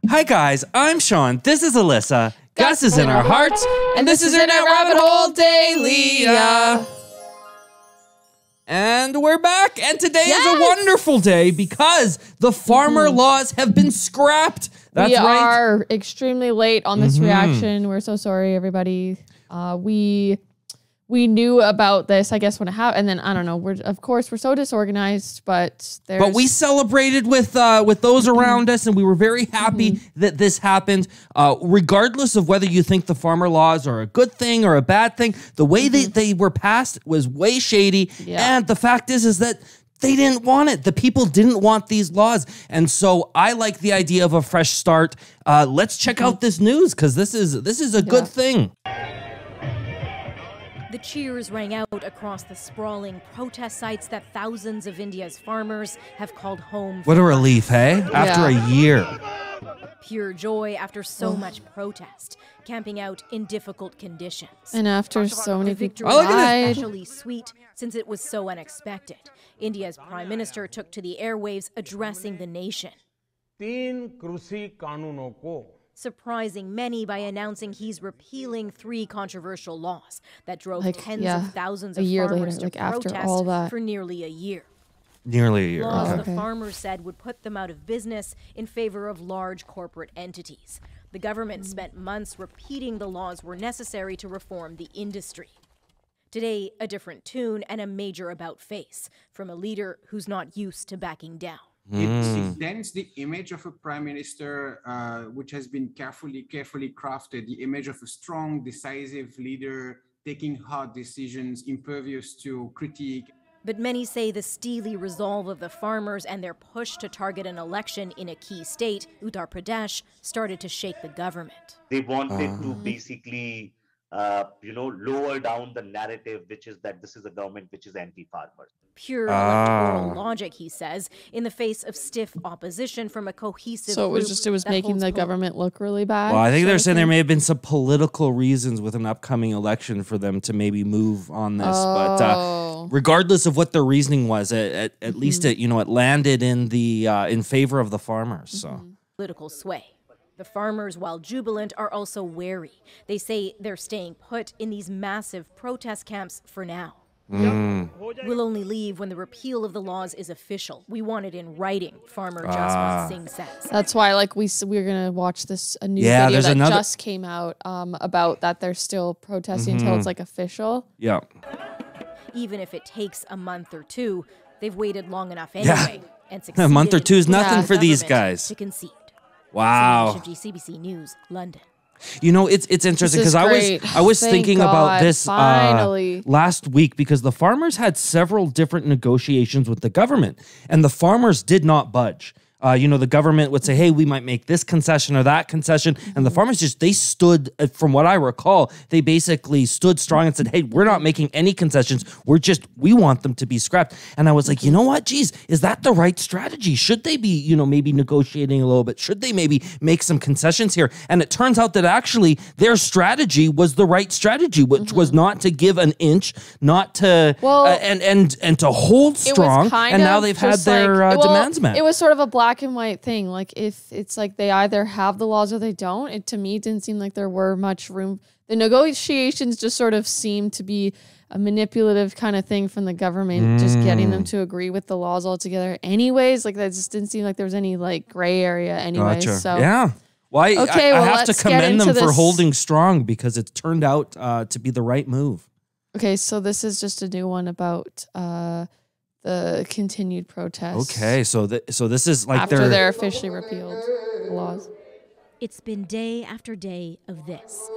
Hi guys, I'm Sean. This is Alyssa. Gus is in our hearts, and this is Internet Rabbit Hole Daily. And we're back, and today is a wonderful day because the farmer laws have been scrapped. That's we right. are extremely late on this reaction. We're so sorry, everybody. We knew about this, I guess, when it happened, and then I don't know. Of course we're so disorganized, but we celebrated with those around us, and we were very happy that this happened. Regardless of whether you think the farmer laws are a good thing or a bad thing, the way they were passed was way shady. Yeah. And the fact is that they didn't want it. The people didn't want these laws, and so I like the idea of a fresh start. Let's check out this news because this is a good thing. The cheers rang out across the sprawling protest sites that thousands of India's farmers have called home. What a relief, hey? After a year. Pure joy after so much protest, camping out in difficult conditions. And after so many people died. Especially sweet since it was so unexpected. India's Prime Minister took to the airwaves addressing the nation. Surprising many by announcing he's repealing 3 controversial laws that drove tens of thousands of farmers to protest for nearly a year. Nearly a year. Laws the farmers said would put them out of business in favor of large corporate entities. The government spent months repeating the laws were necessary to reform the industry. Today, a different tune and a major about-face from a leader who's not used to backing down. It dents the image of a prime minister, which has been carefully crafted, the image of a strong, decisive leader, taking hard decisions, impervious to critique. But many say the steely resolve of the farmers and their push to target an election in a key state, Uttar Pradesh, started to shake the government. They wanted to basically lower down the narrative, which is that this is a government which is anti-farmers. Pure electoral logic, he says, in the face of stiff opposition from a cohesive So it was making the government look really bad? Well, I think they're saying there may have been some political reasons with an upcoming election for them to maybe move on this. But regardless of what their reasoning was, at least it landed in favor of the farmers. So political sway. The farmers, while jubilant, are also wary. They say they're staying put in these massive protest camps for now. We'll only leave when the repeal of the laws is official. We want it in writing, Farmer Jaswant Singh says. That's why, we're gonna watch this a new video that just came out about that they're still protesting until it's official. Yeah. Even if it takes a month or two, they've waited long enough anyway. And a month or two is nothing for these guys. To concede. Wow. CBC News, London. It's interesting because I was thinking about this last week because the farmers had several different negotiations with the government and the farmers did not budge. The government would say, hey, we might make this concession or that concession. And the farmers they stood, from what I recall, they basically stood strong and said, hey, we're not making any concessions. We want them to be scrapped. And I was like, you know what? Geez, is that the right strategy? Should they be, maybe negotiating a little bit? Should they maybe make some concessions here? And it turns out that actually their strategy was the right strategy, which was not to give an inch, not to, and to hold strong. And now they've had their demands met. It was sort of a black and white thing. If it's they either have the laws or they don't. It to me didn't seem like there were much room. The negotiations just sort of seemed to be a manipulative kind of thing from the government, just getting them to agree with the laws altogether. Anyways, that just didn't seem like there was any gray area. Anyways, so yeah. Well, I have to commend them for holding strong because it's turned out to be the right move. Okay, so this is just a new one about the continued protests. Okay, so this is after they're officially repealed the laws. It's been day after day of this.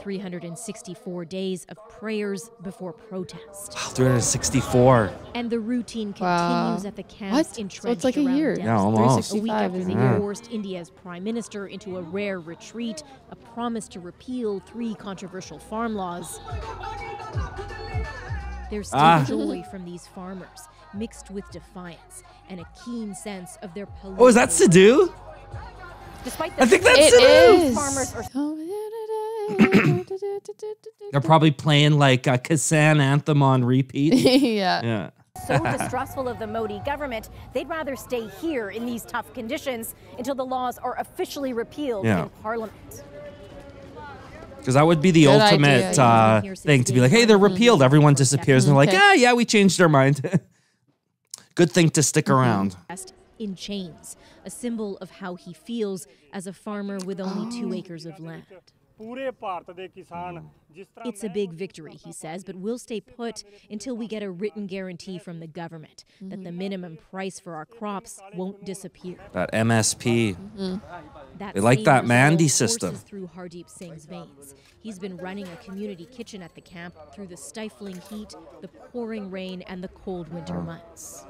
364 days of prayers before protest. Wow, 364. And the routine continues at the camps entrenched so it's a year. Delhi. Yeah, almost. A week after they forced India's prime minister into a rare retreat, a promise to repeal 3 controversial farm laws. There's still joy from these farmers, mixed with defiance and a keen sense of their political... Oh, is that Sidhu? Despite I think that's Sidhu! Farmers are... They're probably playing a Kisan anthem on repeat. Yeah. So distrustful of the Modi government, they'd rather stay here in these tough conditions until the laws are officially repealed in Parliament. Because that would be the ultimate thing, to be like, hey, they're repealed. Everyone disappears. And they're like, yeah, we changed our mind. Good thing to stick around. In chains, a symbol of how he feels as a farmer with only 2 acres of land. It's a big victory, he says, but we'll stay put until we get a written guarantee from the government that the minimum price for our crops won't disappear. That MSP. They like that Mandi system. Through Hardeep Singh's veins. He's been running a community kitchen at the camp through the stifling heat, the pouring rain, and the cold winter months.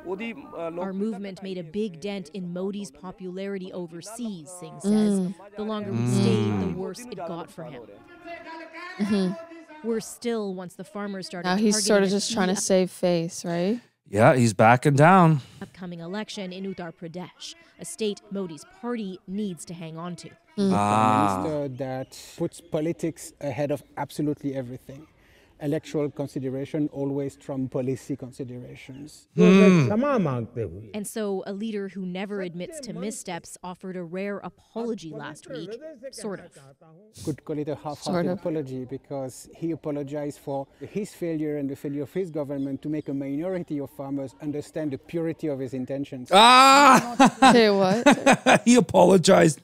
Our movement made a big dent in Modi's popularity overseas, Singh says. The longer we stayed, the worse it got for him. Worse still once the farmers started now he's sort of just trying to save face, right? Yeah, he's backing down. Upcoming election in Uttar Pradesh, a state Modi's party needs to hang on to. A minister that puts politics ahead of absolutely everything. Electoral consideration always trump policy considerations. And so a leader who never admits to missteps offered a rare apology last week, sort of. Could call it a half-hearted apology because he apologized for his failure and the failure of his government to make a minority of farmers understand the purity of his intentions. Say what? He apologized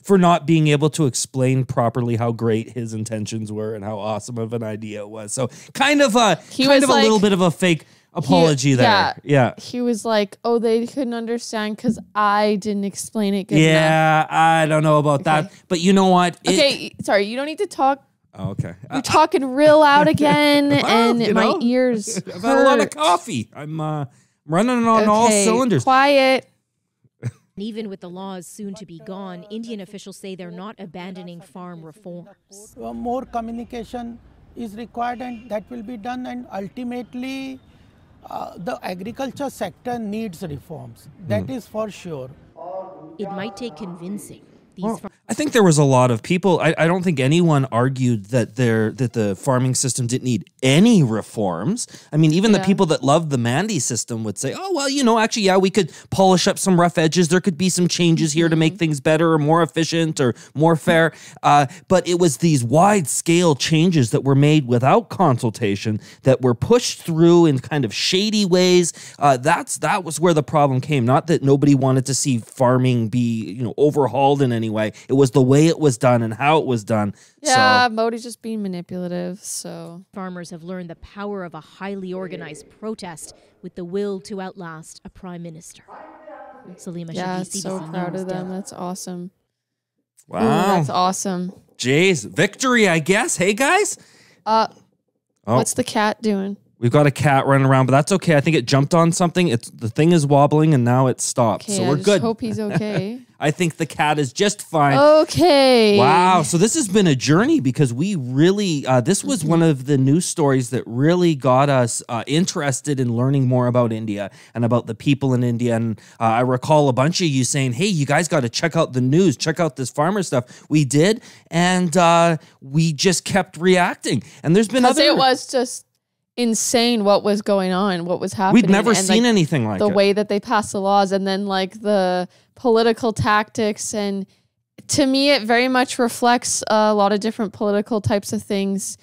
for not being able to explain properly how great his intentions were and how awesome of an idea it was. So kind of a little bit of a fake apology there. Yeah. He was like, oh, they couldn't understand because I didn't explain it good enough. Yeah, I don't know about that. But you know what? Sorry, you don't need to talk. Oh, okay. You're talking real loud again, and my ears hurt. I've had a lot of coffee. I'm running on all cylinders. Quiet. Even with the laws soon to be gone, Indian officials say they're not abandoning farm reforms. More communication is required, and that will be done, and ultimately the agriculture sector needs reforms. That is for sure. It might take convincing. I think there was a lot of people. I don't think anyone argued that the farming system didn't need any reforms. I mean, even the people that loved the Mandi system would say, oh, well, actually, yeah, we could polish up some rough edges. There could be some changes here to make things better or more efficient or more fair. But it was these wide-scale changes that were made without consultation that were pushed through in kind of shady ways. That was where the problem came. Not that nobody wanted to see farming be, overhauled in any way. It was the way it was done and how it was done. Yeah, Modi's just being manipulative, so. Farmers have learned the power of a highly organized protest with the will to outlast a prime minister. Salima Shadi, CBC so proud News, of them. Delhi. That's awesome. Wow. Ooh, that's awesome. Jeez, victory, I guess. Hey, guys. What's the cat doing? We've got a cat running around, but that's okay. I think it jumped on something. The thing is wobbling, and now it stopped. Okay, so we're good. good. Hope he's okay. I think the cat is just fine. Okay. Wow. So this has been a journey because we really, this was one of the news stories that really got us interested in learning more about India and about the people in India. And I recall a bunch of you saying, hey, you guys got to check out the news, check out this farmer stuff. We did. And we just kept reacting. And there's been other... It was just insane what was going on, what was happening. We'd never seen anything like it. The way that they passed the laws and then the political tactics. And to me, it very much reflects a lot of different political types of things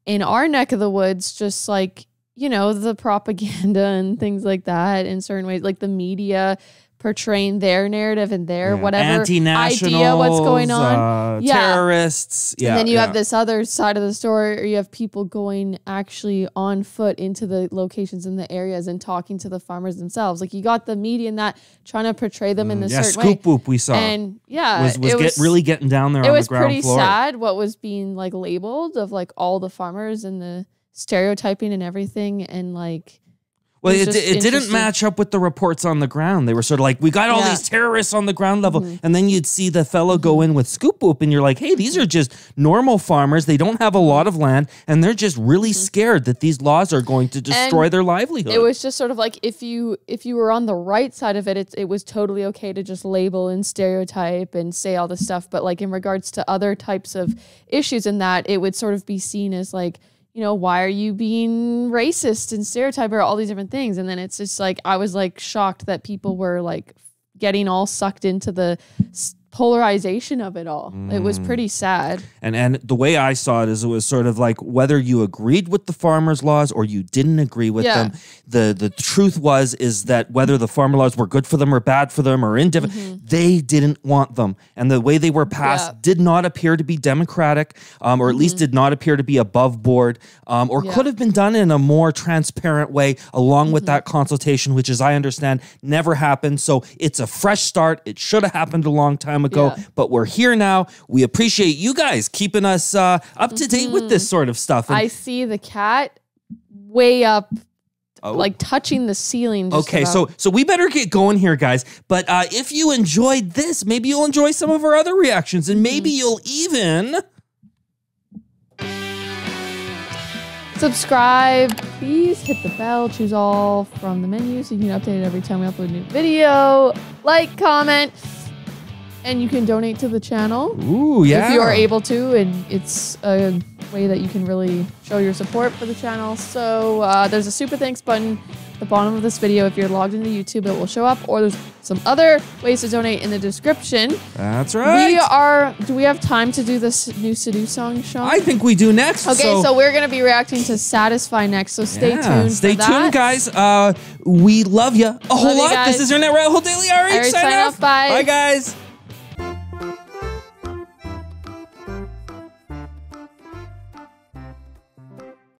in our neck of the woods, just the propaganda and things like that in certain ways, like the media portraying their narrative and their whatever idea what's going on. Terrorists. Yeah. And then you have this other side of the story where you have people going actually on foot into the locations in the areas and talking to the farmers themselves. Like you got the media and that trying to portray them in this certain way. Scoop Whoop we saw. And was really getting down there on the ground floor. It was pretty sad what was being labeled of all the farmers and the stereotyping and everything and well, it didn't match up with the reports on the ground. They were sort of we got all these terrorists on the ground level. And then you'd see the fellow go in with Scoop Whoop and you're like, hey, these are just normal farmers. They don't have a lot of land and they're just really scared that these laws are going to destroy their livelihood. It was just sort of if you were on the right side of it, it was totally okay to just label and stereotype and say all this stuff. But in regards to other types of issues in that, it would sort of be seen as you know, why are you being racist and stereotype or all these different things? And then it's just like, I was like shocked that people were like getting all sucked into the polarization of it all. It was pretty sad. And the way I saw it is it was sort of like whether you agreed with the farmers' laws or you didn't agree with them. The truth is that whether the farmer laws were good for them or bad for them or indifferent, they didn't want them. And the way they were passed did not appear to be democratic, or at least did not appear to be above board, or could have been done in a more transparent way along with that consultation, which, as I understand, never happened. So it's a fresh start. It should have happened a long time ago, but we're here now. We appreciate you guys keeping us up to date with this sort of stuff. And I see the cat way up, like touching the ceiling. Okay, so we better get going here, guys. But if you enjoyed this, maybe you'll enjoy some of our other reactions, and maybe you'll even subscribe. Please hit the bell, choose all from the menu so you can get updated every time we upload a new video. Like, comment, and you can donate to the channel. Ooh, yeah. If you are able to, and it's a way that you can really show your support for the channel. So there's a super thanks button at the bottom of this video. If you're logged into YouTube, it will show up, or there's some other ways to donate in the description. That's right. Do we have time to do this new Seduce song, Sean? I think we do next. Okay, so we're going to be reacting to Satisfy next, so stay tuned. Stay tuned, guys. We love you a whole lot. This is your Net Rabbit Hole Daily. All right, sign off. Bye. Bye, guys.